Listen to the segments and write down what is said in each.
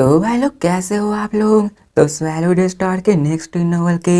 तो भाई लोग कैसे हो आप लोग। तो स्वैलो द स्टार के नेक्स्ट नॉवल के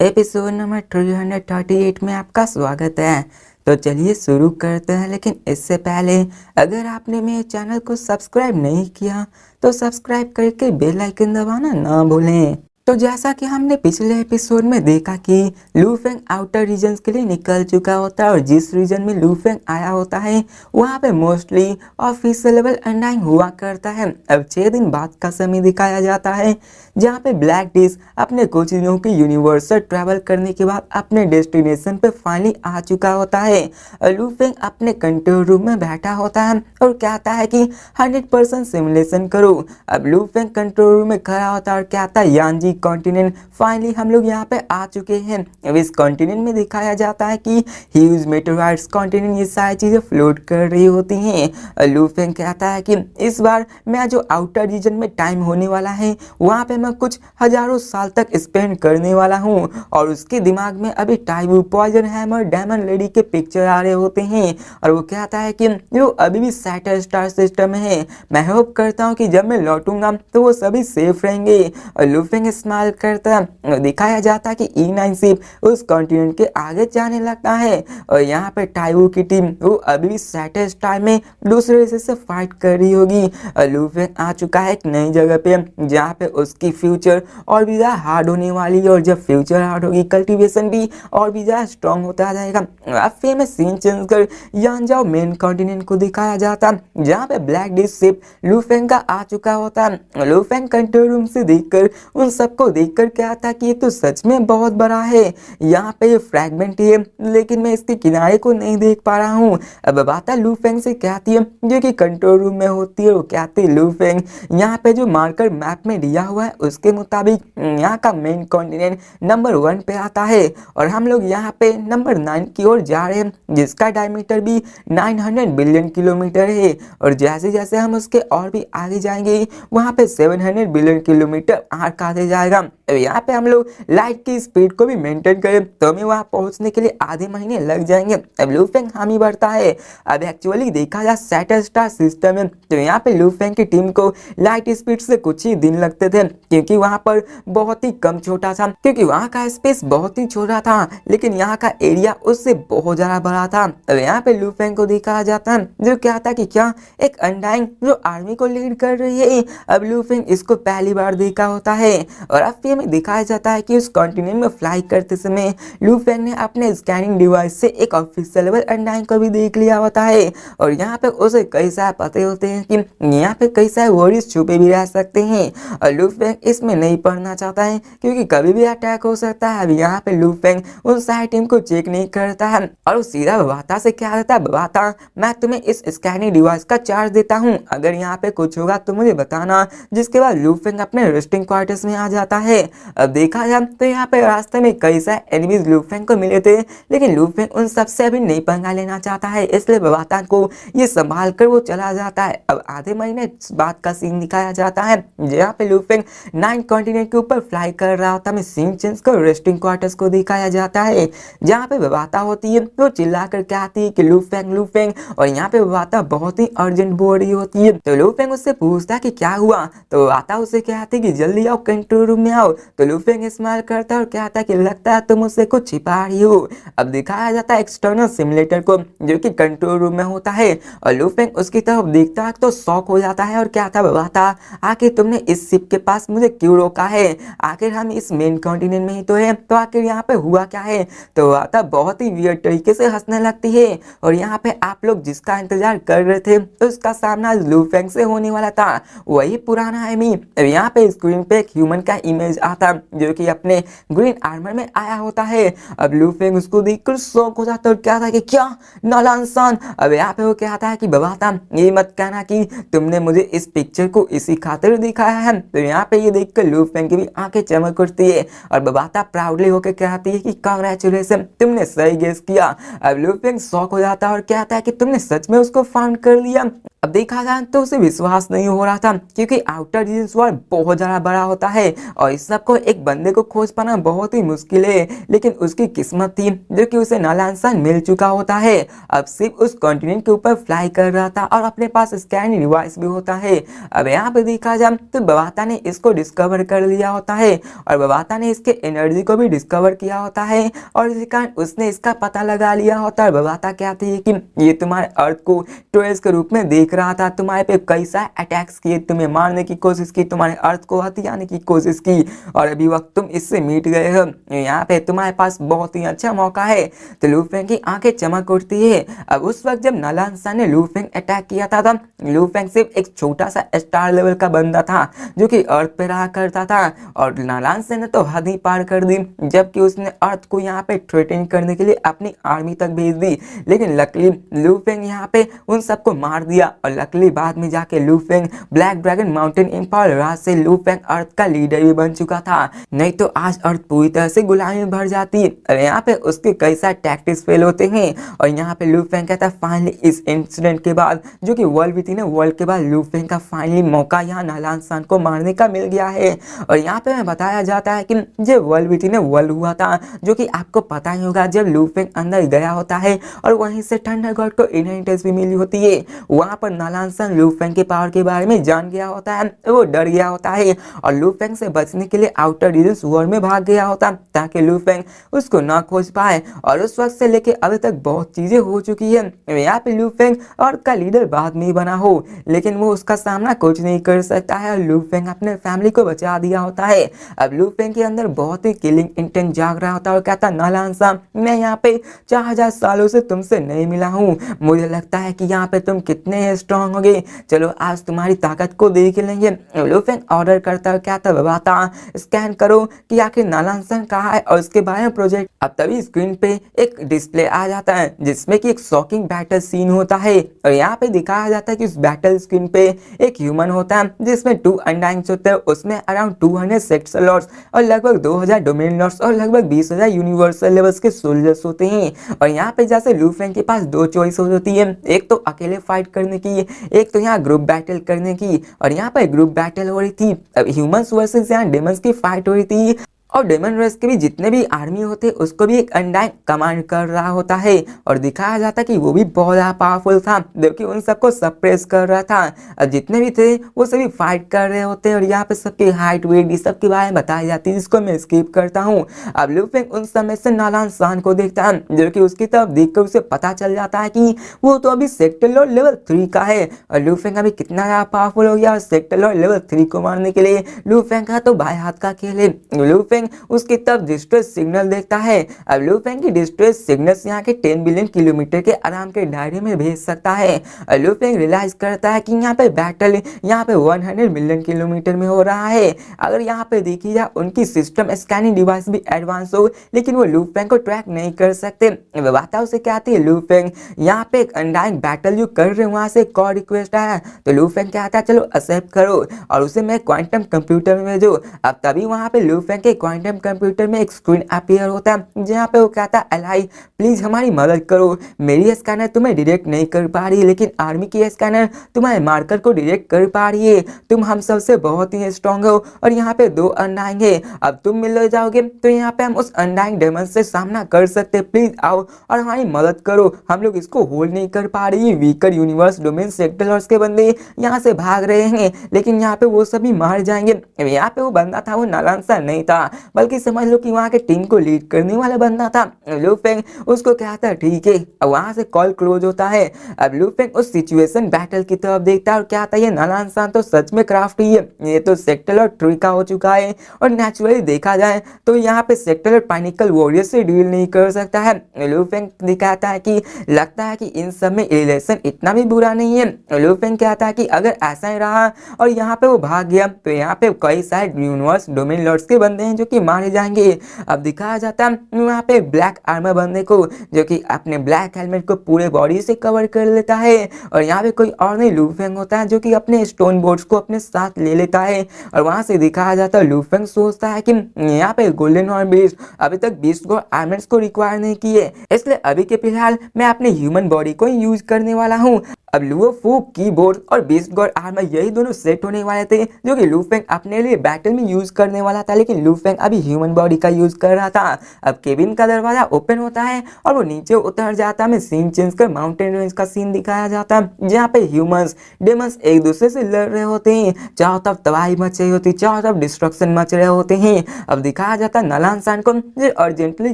एपिसोड नंबर 338 में आपका स्वागत है। तो चलिए शुरू करते हैं, लेकिन इससे पहले अगर आपने मेरे चैनल को सब्सक्राइब नहीं किया तो सब्सक्राइब करके बेल आइकन दबाना ना भूलें। तो जैसा कि हमने पिछले एपिसोड में देखा कि लू फेंग आउटर रीजन्स के लिए निकल चुका होता है और जिस रीजन में लू फेंग आया होता है वहाँ पे मोस्टली ऑफिशियल लेवल अनडाइंग हुआ करता है। अब 6 दिन बाद का समय दिखाया जाता है जहाँ पे ब्लैक डिश अपने कुछ दिनों की यूनिवर्सल ट्रैवल करने के बाद अपने डेस्टिनेशन पे फाइनली आ चुका होता है। लू फेंग अपने कंट्रोल रूम में बैठा होता है और कहता है कि 100% सिमुलेशन करो। अब लू फेंग कंट्रोल रूम में खड़ा होता है और कहता है यानजी कॉन्टिनेंट फाइनली हम लोग यहाँ पे आ चुके हैं। अब इस कॉन्टिनेंट में दिखाया जाता है कि ह्यूज मेटेओराइट्स कॉन्टिनेंट ये सारी चीजें फ्लोट कर रही होती हैं। लू फेंग कहता है कि इस बार मैं जो आउटर रीजन में टाइम होने वाला है वहाँ पे मैं कुछ हजारों साल तक स्पेंड करने वाला हूँ और उसके दिमाग में अभी टाइबू पॉइजन हैमर डायमंड लेडी के पिक्चर आ रहे होते हैं और वो कहता है कि वो अभी भी सैटर्न स्टार सिस्टम में है। मैं होप करता हूँ कि जब मैं लौटूंगा तो वो सभी सेफ रहेंगे। और लू फेंग स्माइल करता है। दिखाया जाता है कि E9 शिप उस कॉन्टिनेंट के आगे जाने लगता है और यहाँ पे टाइबू की टीम वो अभी भी सैटर्न स्टार में दूसरे हिस्से से फाइट कर रही होगी। लू फेंग आ चुका है एक नई जगह पे जहाँ पे उसकी फ्यूचर और भी ज़्यादा हार्ड होने वाली है और जब फ्यूचर हार्ड होगी कल्टीवेशन भी और भी ज़्यादा स्ट्रॉन्ग होता जाएगा। अब फेमस सीन चेंज कर यानजाओ मेन कॉन्टिनेंट को दिखाया जाता जहाँ पे ब्लैक डिश शिप लू फेंग का आ चुका होता। लू फेंग कंट्रोल रूम से देखकर उन सबको देखकर क्या था कि ये तो सच में बहुत बड़ा है। यहाँ पे ये फ्रैगमेंट ही है लेकिन मैं इसके किनारे को नहीं देख पा रहा हूँ। अब बात लू फेंग से कहती है जो कि कंट्रोल रूम में होती है। वो कहती है लू फेंग यहाँ पे जो मार्कर मैप में दिया हुआ है उसके मुताबिक यहाँ का मेन कॉन्टिनेंट नंबर 1 पे आता है और हम लोग यहाँ पे नंबर 9 की ओर जा रहे हैं जिसका डायमीटर भी 900 बिलियन किलोमीटर है और जैसे जैसे हम उसके और भी आगे जाएंगे वहाँ पे 700 बिलियन किलोमीटर आगे आते जाएगा। यहाँ पे हम लोग लाइट की स्पीड को भी मेंटेन करें तो हमें वहाँ पहुँचने के लिए आधे महीने लग जाएंगे। अब लू फेंग हामी बढ़ता है। अब एक्चुअली देखा जाए सैटर्न स्टार सिस्टम में तो यहाँ पे लू फेंग की टीम को लाइट स्पीड से कुछ ही दिन लगते थे क्योंकि वहाँ पर बहुत ही कम छोटा था, क्योंकि वहाँ का स्पेस बहुत ही छोटा था लेकिन यहाँ का एरिया उससे बहुत ज्यादा बड़ा था। अब यहाँ पे लू फेंग को दिखाया जाता है जो कहता कि क्या एक अनडाइंग जो आर्मी को लीड कर रही है। अब लू फेंग इसको पहली बार देखा होता है और अब फिर में दिखाया जाता है कि उस कॉन्टिनेंट में फ्लाई करते समय लू फेंग ने अपने स्कैनिंग डिवाइस से एक ऑफिशियल लेवल अनडाइंग को भी देख लिया होता है और यहाँ पे उसे कई सारे पते होते हैं कि यहाँ पे कई सारे वर्ड्स छुपे भी रह सकते हैं और लू फेंग इसमें नहीं पढ़ना चाहता है क्योंकि कभी भी अटैक हो सकता है। अब यहाँ पे लू फेंग उन सारी टीम को चेक नहीं करता है और वो सीधा बबाता से क्या देता है, बबाता मैं तुम्हें इस स्कैनिंग डिवाइस का चार्ज देता हूँ, अगर यहाँ पे कुछ होगा तो मुझे बताना। जिसके बाद लू फेंग अपने रेस्टिंग क्वार्टर्स में आ जाता है। अब देखा जाए तो यहाँ पे रास्ते में कई सारे एनिमीज लू फेंग को मिले थे लेकिन लू फेंग उन सबसे अभी नहीं पंगा लेना चाहता है इसलिए बबाता को ये संभाल कर वो चला जाता है। अब आधे महीने बाद का सीन दिखाया जाता है जहाँ पे लू फेंग 9 कॉन्टिनेंट के ऊपर फ्लाई कर रहा होता है। सीन चेंज को रेस्टिंग क्वार्टर्स को दिखाया जाता है जहाँ पे बबाता होती है वो चिल्ला कर कहती है कि लू फेंग और यहाँ पे बबाता बहुत ही अर्जेंट बोल रही होती है। तो लू फेंग उससे पूछता है कि क्या हुआ तो बबाता उसे कहती है कि जल्दी आओ कंट्रोल रूम में आओ। तो लू फेंग स्माइल करता है और कहता है कि लगता है तुम मुझसे कुछ छिपा रही हो। अब दिखाया जाता है एक्सटर्नल सिमुलेटर को जो कि कंट्रोल रूम में होता है और लू फेंग उसकी तरफ देखता है तो शॉक हो जाता है और कहता बबाता आखिर तुमने इस शिप के पास मुझे क्यों रोका है, आखिर हम इस मेन कॉन्टिनेंट में ही तो है, तो आखिर यहाँ पे हुआ क्या है। तो बबाता बहुत ही वियर्ड तरीके से हंसने लगती है और यहाँ पे आप लोग जिसका इंतजार कर रहे थे तो उसका सामना लू फेंग से होने वाला था, वही पुराना एमी। अब यहाँ पे स्क्रीन पे एक ह्यूमन का इमेज आता जो कि अपने ग्रीन आर्मर में आया होता है। अब लू फेंग उसको देखकर शॉक हो जाता है और कहता है कि क्या नाला इंसान। अब यहाँ पे वो कहता है कि बबाता ये मत कहना कि तुमने मुझे इस पिक्चर को इसी खातिर दिखाया है। तो यहाँ पे ये देखकर लू फेंग की भी आंखें चमक उठती है और बबाता प्राउडली होकर कहती है कि कांग्रेचुलेशन तुमने सही गेस किया। अब लू फेंग शॉक हो जाता है और कहता है कि तुमने सच में उसको फाउंड कर लिया। अब देखा जाए तो उसे विश्वास नहीं हो रहा था, क्योंकि आउटर रीजन्स वर्ल्ड बहुत ज़्यादा बड़ा होता है और इस सब को एक बंदे को खोज पाना बहुत ही मुश्किल है। लेकिन उसकी किस्मत थी जो कि उसे नाला इंसान मिल चुका होता है। अब सिर्फ उस कॉन्टिनेंट के ऊपर फ्लाई कर रहा था और अपने पास स्कैन डिवाइस भी होता है। अब यहाँ पे देखा जाए तो बवाता ने इसको डिस्कवर कर लिया होता है और बवाता ने इसके एनर्जी को भी डिस्कवर किया होता है और इसी कारण उसने इसका पता लगा लिया होता है। बवाता कहती है कि ये तुम्हारे अर्थ को ट्रेस के रूप में देख रहा था, तुम्हारे पे कई सारे अटैक्स किए, तुम्हें मारने की कोशिश की, तुम्हारे अर्थ को हथियाने की कोशिश की और अभी वक्त तुम इससे मिट गए हो। यहाँ पे तुम्हारे पास बहुत ही अच्छा मौका है। तो लू फेंग की आंखें चमक उठती है। अब उस वक्त जब नाला इंसान ने लू फेंग अटैक किया था तब लू फेंग सिर्फ एक छोटा सा स्टार लेवल का बंदा था जो कि अर्थ पे रहा करता था और नाला इंसान ने तो हद ही पार कर दी, जबकि उसने अर्थ को यहाँ पे थ्रेटन करने के लिए अपनी आर्मी तक भेज दी। लेकिन लकली लू फेंग यहाँ पे उन सबको मार दिया और लकली बाद में जाके Lu Feng black dragon mountain empire राज से लू फेंग अर्थ का लीडर भी बन चुका था। नहीं तो आज अर्थ पूरी तरह से गुलामी में भर जाती। और यहाँ पे उसके कई सारे टैक्टिक्स फेल होते हैं और यहाँ पे लू फेंग कहता है फाइनली इस इंसिडेंट के बाद जो कि वर्ल्ड विथिन है, वर्ल्ड के बाद लू फेंग का फाइनली मौका यहाँ नाला इंसान को मारने का मिल गया है। और यहाँ पे हमें बताया जाता है कि जब वर्ल्ड विथिन है वर्ल्ड हुआ था, जो कि आपको पता ही होगा, जब लू फेंग अंदर गया होता है और वहीं से थंडर गॉड को इनहेरिटेंस भी मिली होती है, वहां पर नाला इंसान लू फेंग के पावर के बारे में जान गया होता है, वो डर गया होता है और लू फेंग से बचने के लिए आउटर रीजन्स वर्ल्ड में भाग गया होता ताकि लू फेंग उसको ना खोज पाए। और उस वक्त से लेके अभी तक बहुत चीजें हो चुकी है। यहाँ पे लू फेंग और का लीडर बाद में ही बना हो, लेकिन वो उसका सामना कुछ नहीं कर सकता है और लू फेंग अपने फैमिली को बचा दिया होता है। अब लू फेंग के अंदर बहुत ही किलिंग इंटेंट जाग रहा होता है और कहता नाला इंसान, मैं यहाँ पे 4000 सालों से तुमसे नहीं मिला हूँ, मुझे लगता है कि यहाँ पे तुम कितने स्ट्रांग होगे, चलो आज तुम्हारी ताकत को देख लेंगे। लू फेंग ऑर्डर करता है, क्या था बताता स्कैन करो कि आखिर नाला इंसान कहाँ है और उसके बारे में प्रोजेक्ट। अब तभी स्क्रीन पे एक डिस्प्ले आ जाता है जिसमें कि एक शॉकिंग बैटल सीन होता है और यहाँ पे दिखाया जाता है कि उस बैटल स्क्रीन पे एक ह्यूमन होता है जिसमें 2 अंडाइंग्स होते हैं, उसमें अराउंड 200 सेक्टर लॉर्ड्स और लगभग 2000 डोमेन लॉर्ड्स और लगभग 20000 यूनिवर्सल लेवल्स के सोल्जर्स होते हैं। और यहाँ पे जैसे लू फेंग के पास 2 चॉइस होती है, एक तो अकेले फाइट करने की, एक तो यहाँ ग्रुप बैटल करने की। और यहाँ पे ग्रुप बैटल हो रही थी, अब ह्यूमंस वर्सेस यहाँ डेमंस की फाइट हो रही थी और डेमन रेस के भी जितने भी आर्मी होते उसको भी एक अनडाइन कमांड कर रहा होता है और दिखाया जाता कि वो भी बहुत ज़्यादा पावरफुल था, जबकि उन सबको सप्रेस कर रहा था। और जितने भी थे वो सभी फाइट कर रहे होते और यहाँ पे सबकी हाइट वेट ये सब के बारे में बताई जाती है, जिसको मैं स्किप करता हूँ। अब लू फेंग उन समय से नाला इंसान को देखता है, जो कि उसकी तरफ देखकर उसे पता चल जाता है कि वो तो अभी सेक्टर लॉर्ड लेवल 3 का है और लू फेंग अभी कितना ज़्यादा पावरफुल हो गया और सेक्टर लॉर्ड लेवल 3 को मारने के लिए लू फेंग का तो बाएं हाथ का खेल है। लू फेंग उसकी तरफ डिस्ट्रेस सिग्नल देखता है। अब लू फेंग की डिस्ट्रेस सिग्नल्स यहाँ के 10 बिलियन किलोमीटर के आराम के दायरे में भेज सकता है। लू फेंग रियलाइज करता है कि यहाँ पे बैटल यहाँ पे 100 मिलियन किलोमीटर में हो रहा है। अगर यहाँ पे देखी जाए उनकी सिस्टम स्कैनिंग डिवाइस भी एडवांस हो, लेकिन वो लू फेंग को ट्रैक नहीं कर सकते। बताओ उसे क्या आती है, लू फेंग यहाँ पे एक अनडाइंग बैटल जो कर रहे हैं वहां से कॉल रिक्वेस्ट आया, तो लू फेंग कहता है चलो एक्सेप्ट करो और उसे मैं क्वांटम कंप्यूटर में भेजो। अब तभी वहां पे लू फेंग के क्वांटम कंप्यूटर में एक स्क्रीन अपीयर होता है जहाँ पे वो कहता है एलाई प्लीज हमारी मदद करो, मेरी स्कैनर तुम्हें डिटेक्ट नहीं कर पा रही है, लेकिन आर्मी की स्कैनर तुम्हारे मार्कर को डिटेक्ट कर पा रही है, तुम हम सबसे बहुत ही स्ट्रांग हो और यहाँ पे 2 अनडाइंग है, अब तुम मिल जाओगे तो यहाँ पे हम उस अनडाइंग डेमन से सामना कर सकते, प्लीज आओ और हमारी मदद करो, हम लोग इसको होल्ड नहीं कर पा रही, weaker universe domain sector lords के बंदे यहाँ से भाग रहे हैं, लेकिन यहाँ पे वो सभी मार जाएंगे। यहाँ पे वो बंदा था वो नाला इंसान नहीं था, बल्कि समझ लो कि वहाँ के टीम को लीड करने वाला बंदा था। लू फेंग उसको कहता है ठीक है, अब वहाँ से कॉल क्लोज होता है। अब लू फेंग उस सिचुएशन बैटल की तरफ देखता है और क्या था, ये नाला इंसान तो सच में क्राफ्टी है, ये तो सेक्टर लॉर्ड 3 का हो चुका है और नेचुरली देखा जाए तो यहाँ पे सेक्टर लॉर्ड पाइनिकल वॉरियर से डील नहीं कर सकता है। लू फेंग दिखाता है कि लगता है कि इन सब में रिलेशन इतना भी बुरा नहीं है। लू फेंग कहता है कि अगर ऐसा ही रहा और यहाँ पे वो भाग गया तो यहाँ पे कई सारे यूनिवर्स डोमेन लॉर्ड्स के बंदे हैं जो कि मारे जाएंगे। अब दिखाया जाता है वहाँ पे ब्लैक आर्मर बंदे को, जो कि अपने ब्लैक हेलमेट को पूरे बॉडी से कवर कर लेता है। और यहाँ पे कोई और नहीं लू फेंग होता है, जो कि अपने स्टोन बोर्ड्स को अपने साथ ले लेता है। और वहां से दिखाया जाता है लू फेंग सोचता है कि यहाँ पे गोल्डन हॉर्न बीस्ट अभी तक बीस्ट को आर्मर्स को रिक्वायर नहीं किए, इसलिए अभी के फिलहाल मैं अपने ह्यूमन बॉडी को यूज करने वाला हूँ। अब लुओ फू कीबोर्ड और बीस्ट गॉड आर्मर यही दोनों सेट होने वाले थे, जो कि लू फेंग अपने लिए बैटल में यूज करने वाला था, लेकिन लू फेंग अभी ह्यूमन बॉडी का यूज कर रहा था। अब केबिन का दरवाजा ओपन होता है और वो नीचे उतर जाता है। सीन चेंज कर माउंटेन रेंज का सीन दिखाया जाता है, जहाँ पे ह्यूमंस डेमंस एक दूसरे से लड़ रहे होते हैं। चारों तरफ तबाही मच रही होती, चारों तरफ डिस्ट्रक्शन मच रहे होते हैं। अब दिखाया जाता है नलान सान को जो अर्जेंटली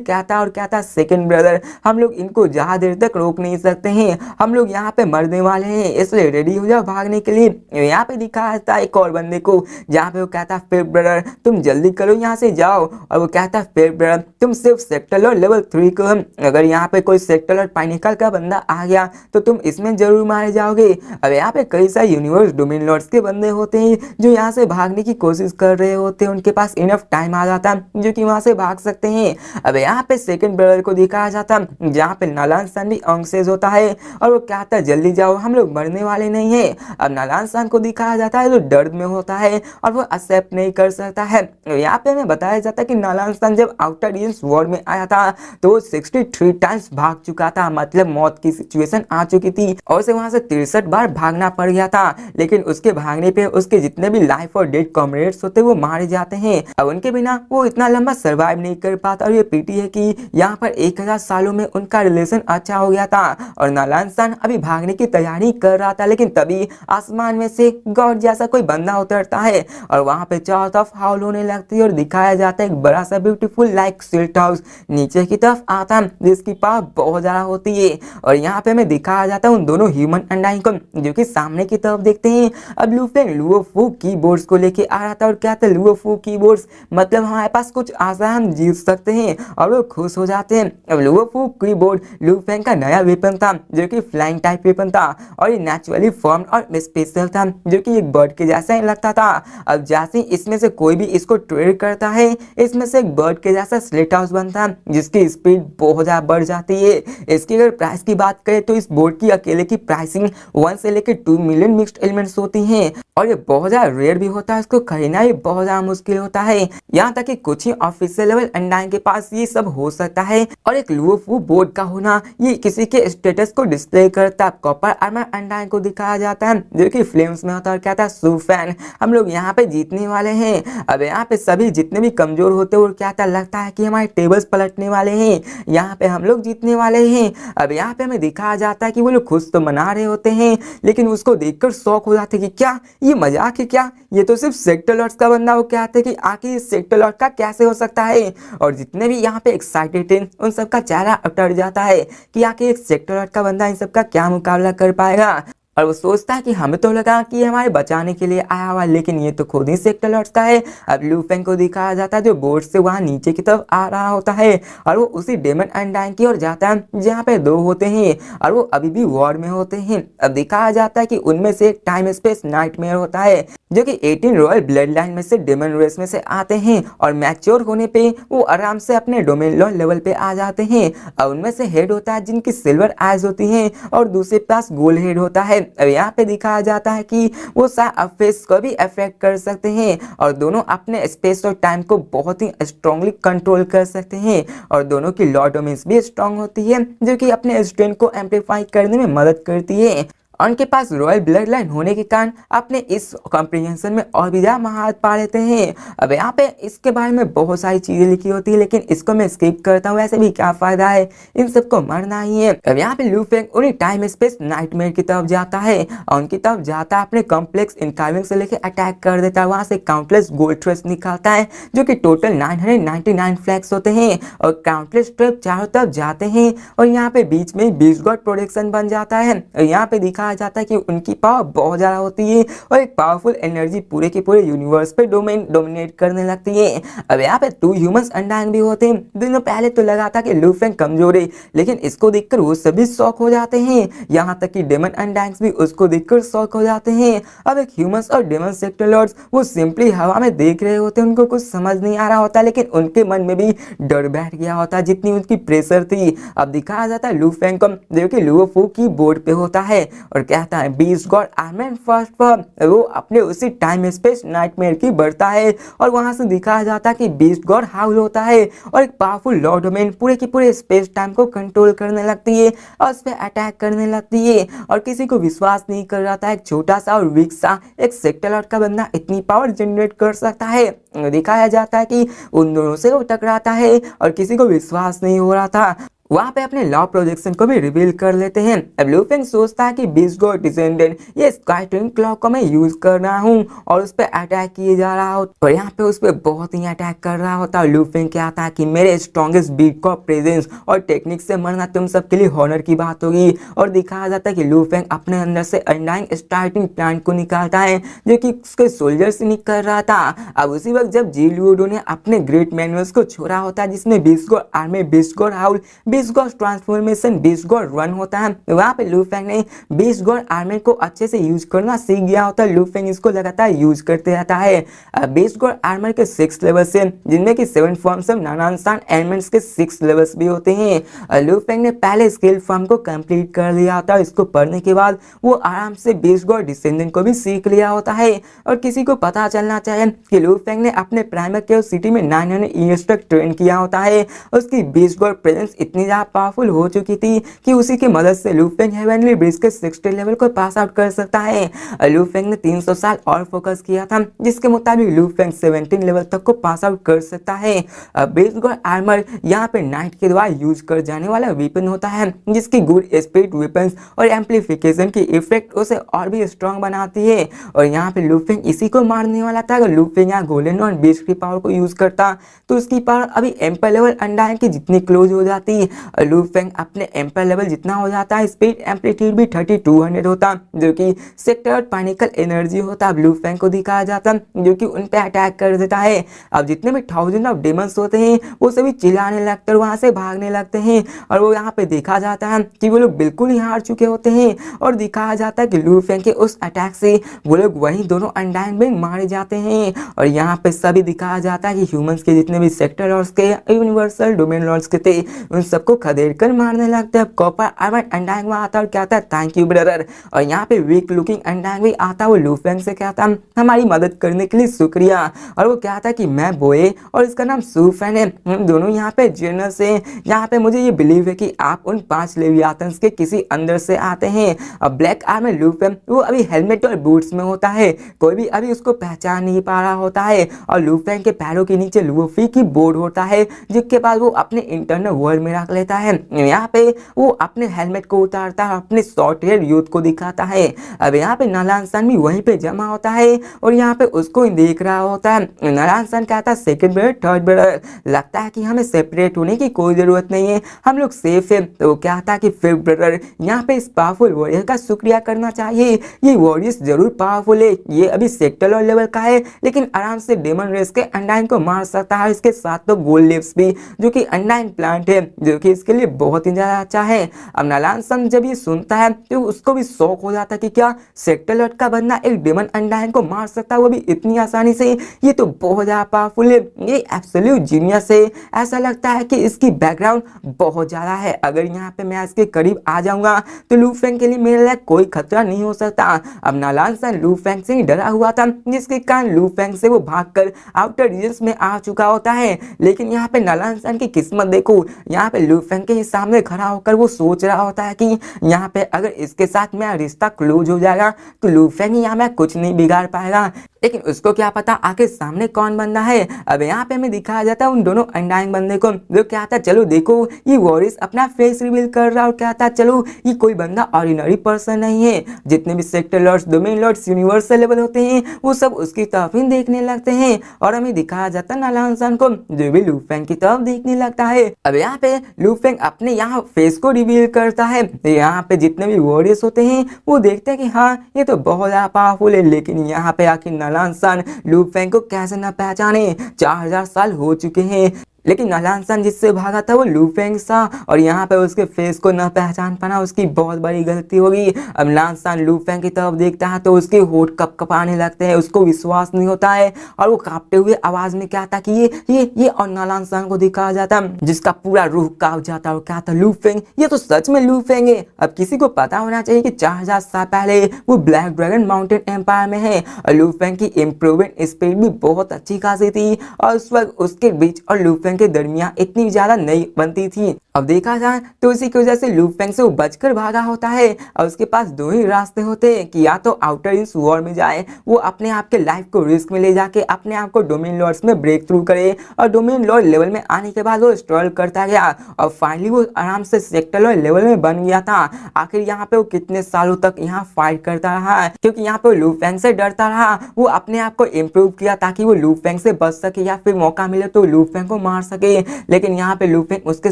कहता और कहता सेकंड ब्रदर, हम लोग इनको ज्यादा देर तक रोक नहीं सकते हैं, हम लोग यहाँ पे मरने वाले हैं, इसलिए रेडी हो जाओ भागने के लिए। यहाँ पे दिखाया जाता है एक और बंदे को, जहाँ पे वो कहता फिर ब्रदर तुम जल्दी करो यहाँ से जाओ, और वो कहता फिर ब्रदर तुम सिर्फ सेक्टर और लेवल 3 को, अगर यहाँ पे कोई सेक्टर और पाइनिकल का बंदा आ गया तो तुम इसमें जरूर मारे जाओगे। अब यहाँ पे कई सारे यूनिवर्स डोमिन लॉर्ड्स के बंदे होते हैं जो यहाँ से भागने की कोशिश कर रहे होते हैं, उनके पास इनफ टाइम आ जाता है जो कि वहां से भाग सकते हैं। अब यहाँ पे सेकंड ब्रदर को दिखाया जाता है, जहाँ पे नालान सान भी अंग्रेज होता है और वो कहता है जल्दी जाओ हम लोग मरने वाले नहीं है। अब नालान सान को दिखाया जाता है जो दर्द में होता है और वो एक्सेप्ट नहीं कर सकता है। यहाँ पे हमें बताया जाता है कि नालान सान जब आउटर रीजन्स वॉर में आया था तो वो 63 टाइम्स भाग चुका था, मतलब मौत की सिचुएशन आ चुकी थी और उसे वहां से 63 बार भागना पड़ गया था। लेकिन उसके भागने पे उसके जितने भी लाइफ और डेड कॉमरेड्स होते वो मारे जाते हैं। अब उनके बिना वो इतना लंबा सर्वाइव नहीं कर पाता और ये पीटी है कि यहाँ पर 1000 सालों में उनका रिलेशन अच्छा हो गया था और नालान सान अभी भागने की तैयारी कर रहा था। लेकिन तभी आसमान में से गॉड जैसा कोई बंदा उतरता है और वहां पे चारों तरफ हाउल होने लगती है और दिखाया जाता है एक बड़ा सा ब्यूटीफुल लाइक सिल्ट हाउस नीचे की तरफ आता है, जिसकी पावर बहुत ज्यादा होती है। और यहाँ पे हमें दिखाया जाता है उन दोनों ह्यूमन अंडाई को, जो कि सामने की तरफ देखते हैं। अब लू फेंग लुओ फू कीबोर्ड्स को लेके आ रहा था और क्या था लुओ फू कीबोर्ड्स, मतलब हमारे पास कुछ आशा हम जीत सकते हैं, और वो खुश हो जाते हैं। अब लुओ फू कीबोर्ड लू फेंग का नया वेपन था, जो कि फ्लाइंग टाइप वेपन था और ये नेचुरली फॉर्म और स्पेशल था, जो कि एक बर्ड के जैसा ही लगता था। अब जैसे इसमें से कोई भी इसको ट्रेड करता है, इसमें से एक बर्ड के जैसा स्लेट हाउस बनता है, जिसकी स्पीड बहुत ज्यादा बढ़ जाती है। इसकी अगर प्राइस की बात करें तो इस बोर्ड की अकेले की प्राइसिंग 1 से लेकर 2 मिलियन मिक्स्ड एलिमेंट्स होती हैं और ये बहुत ज्यादा रेयर भी होता है, इसको खरीदना भी बहुत ज्यादा मुश्किल होता है। यहाँ तक कि कुछ ही ऑफिशियल लेवल अंडाइन के पास ये सब हो सकता है। और एक लुओ फू बोर्ड का होना ये किसी के स्टेटस को डिस्प्ले करता है। कॉपर आर्मर अंडाइन को दिखाया जाता है, जो कि फ्लेम्स में होता है और कहता है सू फैन हम लोग यहाँ पे जीतने वाले हैं। अब यहाँ पे सभी जितने भी कमजोर होते हैं वो कहता लगता है कि हमारे टेबल्स पलटने वाले हैं, यहाँ पे हम लोग जीतने वाले हैं। अब यहाँ पे हमें दिखाया जाता है कि वो लोग खुश तो मना रहे होते हैं, लेकिन उसको देखकर शौक हो जाते हैं कि क्या ये मजाक है, क्या ये तो सिर्फ सेक्टर लॉर्ड्स का बंदा। वो कहते हैं कि आखिर ये सेक्टर लॉर्ड का कैसे हो सकता है। और जितने भी यहाँ पे एक्साइटेड थे उन सबका चेहरा उतर जाता है कि आखिर एक सेक्टर लॉर्ड का बंदा इन सबका क्या मुकाबला कर पाएगा। और वो सोचता है कि हमें तो लगा कि हमारे बचाने के लिए आया हुआ, लेकिन ये तो खुद ही सेक्टर लॉर्ड्स का है। अब लू फेंग को दिखाया जाता है जो बोर्ड से वहां नीचे की तरफ आ रहा होता है और वो उसी डेमन अंडाइन की ओर जाता है जहाँ पे 2 होते हैं और वो अभी भी वॉर में होते हैं। अब दिखाया जाता है कि उनमें से एक टाइम स्पेस नाइटमेयर होता है, जो कि 18 रॉयल ब्लड लाइन में से डेमन रेस में से आते हैं और मैच्योर होने पे वो आराम से अपने डोमेन लॉ लेवल पे आ जाते हैं। और उनमें से हेड होता है जिनकी सिल्वर आइज होती हैं और दूसरे पास गोल्ड हेड होता है। अब यहाँ पे दिखाया जाता है कि वो फेस को भी अफेक्ट कर सकते हैं और दोनों अपने स्पेस और टाइम को बहुत ही स्ट्रांगली कंट्रोल कर सकते हैं और दोनों की लॉ डोमेन्स भी स्ट्रांग होती है, जो कि अपने स्ट्रेंथ को एम्पलीफाई करने में मदद करती है। उनके पास रॉयल ब्लड लाइन होने के कारण अपने इस कॉम्प्रिहेंशन में और भी ज्यादा महारत पा लेते हैं। अब यहाँ पे इसके बारे में बहुत सारी चीजें लिखी होती है, लेकिन इसको मैं स्किप करता हूँ, वैसे भी क्या फायदा है, इन सबको मरना ही है। अब यहाँ पे लू फेंग उन्हीं टाइम स्पेस नाइटमेयर की तरफ जाता है और उनकी तरफ जाता है अपने कॉम्प्लेक्स इनकार्विंग से लेकर अटैक कर देता है। वहां से काउंटलेस गोल्ड ट्रेस निकालता है, जो कि टोटल 999 फ्लैग्स होते हैं और काउंटलेस ट्रेप चारों तरफ जाते हैं और यहाँ पे बीच में बीस्ट गॉड प्रोडक्शन बन जाता है। और यहाँ पे दिखा दिखाया जाता है कि उनकी पावर बहुत ज़्यादा होती है और एक पावरफुल एनर्जी पूरे के पूरे यूनिवर्स पे डोमिनेट करने लगती है। अब यहाँ पे 2 ह्यूमंस अनडाइंग भी होते हैं। दोनों पहले तो लगा था कि लू फेंग कमजोर है, लेकिन इसको देखकर वो सभी शॉक हो जाते हैं। यहाँ तक कि डेमन अनडाइंग्स भी उसको देखकर शॉक हो जाते हैं। अब एक ह्यूमंस और डेमन सेक्टर लॉर्ड्स वो सिंपली हवा में देख रहे होते हैं, उनको कुछ समझ नहीं आ रहा होता, लेकिन उनके मन में भी डर बैठ गया होता जितनी उनकी प्रेशर थी। अब दिखाया जाता है लू फेंग को जो कि लुओ फू की बोर्ड पे होता है और कहता है बीस्ट गॉड आर्मेन फर्स्ट पर वो अपने उसी टाइम स्पेस नाइटमेयर की बढ़ता है और वहां से दिखाया जाता है कि बीस्ट गॉड हाउल होता है और एक पावरफुल लॉर्ड डोमेन पूरे के पूरे स्पेस टाइम को कंट्रोल करने लगती है और उस पर अटैक करने लगती है। और किसी को विश्वास नहीं कर रहा था एक छोटा सा और वीक सा एक सेक्टर लॉर्ड का बंदा इतनी पावर जनरेट कर सकता है। दिखाया जाता है कि उन दोनों से वो टकराता है और किसी को विश्वास नहीं हो रहा था। वहां पे अपने लॉ प्रोजेक्शन को भी रिवील कर लेते हैं। अब लू फेंग सोचता है कि बीस्ट गॉड डिसेंडेंट ये स्काई ट्विन क्लॉक को मैं यूज कर रहा हूँ और उस पर अटैक किए जा रहा हो और यहाँ पे उस पर बहुत ही अटैक कर रहा होता है। लू फेंग कहता है कि मेरे स्ट्रॉन्गेस्ट बीट का प्रेजेंस और टेक्निक से मरना तुम सबके लिए हॉनर की बात होगी। और दिखाया जाता है कि लू फेंग अपने अंदर से अनडाइंग स्टार्टिंग प्लांट को निकालता है जो कि उसके सोल्जर से निकल रहा था। अब उसी वक्त जब जी लूडो ने अपने ग्रेट मैनुअल्स को छोड़ा होता है जिसमें beast god army, beast god howl, beast god transformation, beast god run होता है, वहां पे लू फेंग ने बीस्ट गॉड आर्मर को अच्छे से यूज करना सीख गया होता है। लू फेंग इसको लगातार यूज करते रहता है। बीस्ट गॉड आर्मर के 6 लेवल्स हैं जिनमें कि 7 फॉर्म्स ऑफ नानानसान एलिमेंट्स के 6 लेवल्स भी होते हैं। लू फेंग ने पहले स्किल फॉर्म को कंप्लीट कर लिया होता है। इसको पढ़ने के बाद वो आराम से बीस्ट गॉड डिसेंडेंट को भी सीख लिया होता है। और किसी को पता चलना चाहिए कि लू फेंग ने अपने प्राइमर के सिटी में 900 ईयर्स तक ट्रेन किया होता है। उसकी बीस्ट गॉड प्रेजेंस इतनी ज्यादा पावरफुल हो चुकी थी कि उसी की मदद से लू फेंग हेवनली ब्रिज के 60 लेवल को पास आउट कर सकता है। लू फेंग ने 300 साल और फोकस किया था जिसके मुताबिक लू फेंग 17 लेवल तक को पास आउट कर सकता है। बीस्ट गॉड आर्मर यहाँ पे नाइट के द्वारा यूज कर जाने वाला वेपन होता है जिसकी गुड स्पीड वेपन्स और एम्पलीफिकेशन की इफेक्ट उसे और भी स्ट्रॉन्ग बनाती है। और यहाँ पे लू फेंग इसी को मारने वाला था। अगर लू फेंग यहाँ गोल्डन और बीस्ट की पावर को यूज करता तो उसकी पावर अभी एम्पर लेवल अनडाइन की जितनी क्लोज हो जाती। लू फेंग अपने एम्पर लेवल जितना हो जाता है स्पीड एम्पलीट्यूड भी 3200 होता जो कि सेक्टर और पार्टिकल एनर्जी होता। अब लू फेंग को दिखाया जाता जो कि उन पे अटैक कर देता है। अब जितने भी 1000 ऑफ डेमंस होते हैं वो सभी चिल्लाने लगते हैं, वहां से भागने लगते हैं और वो यहाँ पे देखा जाता है कि वो लोग बिल्कुल ही हार चुके होते हैं। और दिखाया जाता है कि लू फेंग के उस अटैक से वो लोग वही दोनों अनडाइन में मारे जाते हैं। और यहाँ पे सभी दिखाया जाता है कि ह्यूमंस के जितने भी सेक्टर लॉर्ड्स के यूनिवर्सल डोमेन लॉर्ड्स के थे उन सबको खदेड़ कर मारने लगते हैं। कॉपर आर्मर अनडाइंग आता है और कहता है थैंक यू ब्रदर। और यहाँ पे वीक लुकिंग अनडाइंग भी आता है, वो लू फेंग से कहता है हमारी मदद करने के लिए शुक्रिया। और वो कहता है कि मैं बोए और इसका नाम सू फैन है, हम दोनों यहाँ पे जर्नल्स हैं। यहाँ पे मुझे ये बिलीव है कि आप उन 5 लेवियाथन्स के किसी अंदर से आते हैं। अब ब्लैक आर्मर लू फेंग वो अभी हेलमेट और बूट्स में होता है, कोई भी अभी उसको पहचान नहीं पा रहा होता है। और लू फेंग के पैरों के नीचे लुओफी की बोर्ड होता है जिसके बाद वो अपने इंटरनल वर्ल्ड में रख लेता है। यहाँ पे वो अपने हेलमेट को उतारता है, अपने शॉर्ट हेयर यूथ को दिखाता है। अब यहाँ पे नालान सन भी वहीं पे जमा होता है और यहाँ पे उसको देख रहा होता है। नालान सन कहता है सेकंड ब्रदर, थर्ड ब्रदर, लगता है कि हमें सेपरेट होने की कोई जरूरत नहीं है, हम लोग सेफ है। तो वो कहता है कि फिफ्थ ब्रदर यहाँ पे इस पावरफुल वॉरियर का शुक्रिया करना चाहिए, ये वॉरियर्स जरूर पावरफुल है, ये अभी सेक्टर और लेवल का है लेकिन आराम से डेमन रेस के अनडाइन को मार सकता है। इसके साथ तो गोल्ड लिप्स भी जो कि अनडाइन प्लांट है जो कि इसके लिए बहुत ही ज्यादा अच्छा है। अब नालान सन जब ये सुनता है तो उसको भी शौक हो जाता है कि क्या सेक्टर लॉर्ड का बंदा एक डेमन अनडाइन को मार सकता है वो भी इतनी आसानी से, ये तो बहुत ज्यादा पावरफुल है, ये एब्सोल्यूट जीनियस है। ऐसा लगता है कि इसकी बैकग्राउंड बहुत ज्यादा है, अगर यहाँ पे मैं इसके करीब आ जाऊंगा तो लू फेंग के लिए मेरे लिए कोई खतरा नहीं हो सकता। अब नालान सन लू फेंग से डरा हुआ था जिसके कारण लू फेंग से वो भागकर आउटर रीजन्स में आ चुका होता है। लेकिन यहाँ पे नालान सन की किस्मत देखो, यहाँ पे लू फेंग के सामने खड़ा होकर वो सोच रहा होता है कि यहाँ पे अगर इसके साथ मेरा रिश्ता क्लोज हो जाएगा तो लू फेंग यहाँ में कुछ नहीं बिगाड़ पाएगा। लेकिन उसको क्या पता आके सामने कौन बंदा है। अब यहाँ पे हमें दिखाया जाता है उन दोनों अनडाइंग बंदे को जो कहता है चलो देखो ये वॉरिस अपना फेस रिवील कर रहा है और कहता है चलो ये कोई बंदा ऑर्डिनरी पर्सन नहीं है, जितने भी sector lords, domain lords, universal level होते हैं वो सब उसकी तरफ ही देखने लगते हैं। और हमें दिखाया जाता है नालान सन को जो भी लू फेंग की तरफ देखने लगता है। अब यहाँ पे लू फेंग अपने यहाँ फेस को रिवील करता है। यहाँ पे जितने भी वॉरियर्स होते हैं वो देखते हैं कि हाँ ये तो बहुत ज़्यादा पावरफुल है, लेकिन यहाँ पे आखिर नलान सन लू फेंग को कैसे न पहचाने। 4000 साल हो चुके हैं, लेकिन नलान सन जिससे भागा था वो लू फेंग था, और यहाँ पे उसके फेस को न पहचान पाना उसकी बहुत बड़ी गलती होगी। अब नलान सन लू फेंग की तरफ देखता है तो उसके होठ कपकपाने लगते हैं, उसको विश्वास नहीं होता है और वो कांपते हुए आवाज में कहता कि ये और नलान सन को दिखाया जाता जिसका पूरा रूह कांप जाता और कहता लू फेंग ये तो सच में लू फेंग है। अब किसी को पता होना चाहिए कि 4000 साल पहले वो ब्लैक ड्रैगन माउंटेन एम्पायर में है और लू फेंग की इम्प्रूवमेंट स्पीड भी बहुत अच्छी खासी थी और उस वक्त उसके बीच और लू फेंग के दरमियान इतनी ज्यादा नहीं बनती थी। अब देखा जाए तो इसी की वजह से लू फेंग से वो बचकर भागा होता है और उसके पास दो ही रास्ते होते हैं कि या तो आउटर रिंग्स वॉर में जाए, वो अपने आप के लाइफ को रिस्क में ले जाके अपने आप को डोमेन लॉर्ड्स में ब्रेक थ्रू करे और डोमेन लॉर्ड लेवल में आने के बाद वो स्ट्रगल करता गया और फाइनली वो आराम से सेक्टर लॉर्ड लेवल में बन गया था। आखिर यहाँ पे वो कितने सालों तक यहाँ फाइट करता रहा क्योंकि यहाँ पे लू फेंग से डरता रहा। वो अपने आप को इम्प्रूव किया ताकि वो लू फेंग से बच सके या फिर मौका मिले तो लू फेंग को मार सके, लेकिन यहाँ पे लू फेंग उसके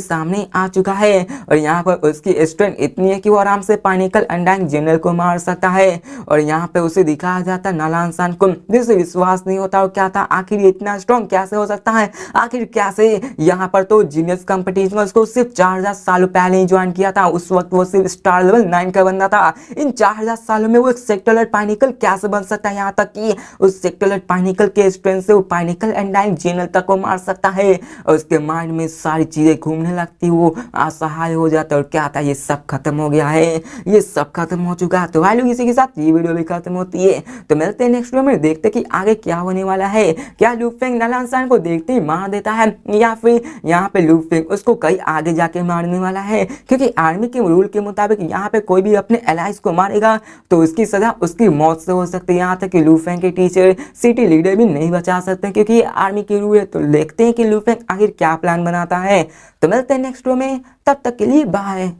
सामने आ चुका है और यहाँ पर उसकी स्ट्रेंथ इतनी है कि वो आराम से पानिकल अनडाइंग जनरल को मार सकता है। और यहाँ पे उसे दिखाया जाता नलान सन को जिसे विश्वास नहीं होता और क्या था आखिर ये इतना स्ट्रॉन्ग कैसे हो सकता है, आखिर कैसे। यहाँ पर तो जीनियस कंपटीशन उसको सिर्फ 4000 सालों पहले ही ज्वाइन किया था, उस वक्त वो सिर्फ स्टार लेवल 9 का बंदा था। इन 4000 सालों में वो एक सेक्टर पानिकल कैसे बन सकता है, यहाँ तक कि उस सेक्टर पानिकल के स्ट्रेंथ से वो पानिकल अनडाइंग जनरल तक को मार सकता है। और उसके माइंड में सारी चीजें घूमने लगती, वो असहाय हो जाता और क्या था ये सब खत्म हो गया है, ये सब खत्म हो चुका है। तो भाई लोग इसी के साथ ये वीडियो भी खत्म होती है, तो मिलते हैं नेक्स्ट वीडियो में, देखते कि आगे क्या होने वाला है। क्या लू फेंग नलान सन को देखते ही मार देता है या फिर यहाँ पे लू फेंग उसको कहीं आगे जाके मारने वाला है, क्योंकि आर्मी के रूल के मुताबिक यहाँ पे कोई भी अपने एलाइज को मारेगा तो उसकी सजा उसकी मौत से हो सकती है। यहाँ तक कि लू फेंग के टीचर सिटी लीडर भी नहीं बचा सकते क्योंकि ये आर्मी के रूल है। तो देखते हैं कि लू फेंग आखिर क्या प्लान बनाता है। तो मिलते हैं नेक्स्ट वीडियो में, तब तक के लिए बाय।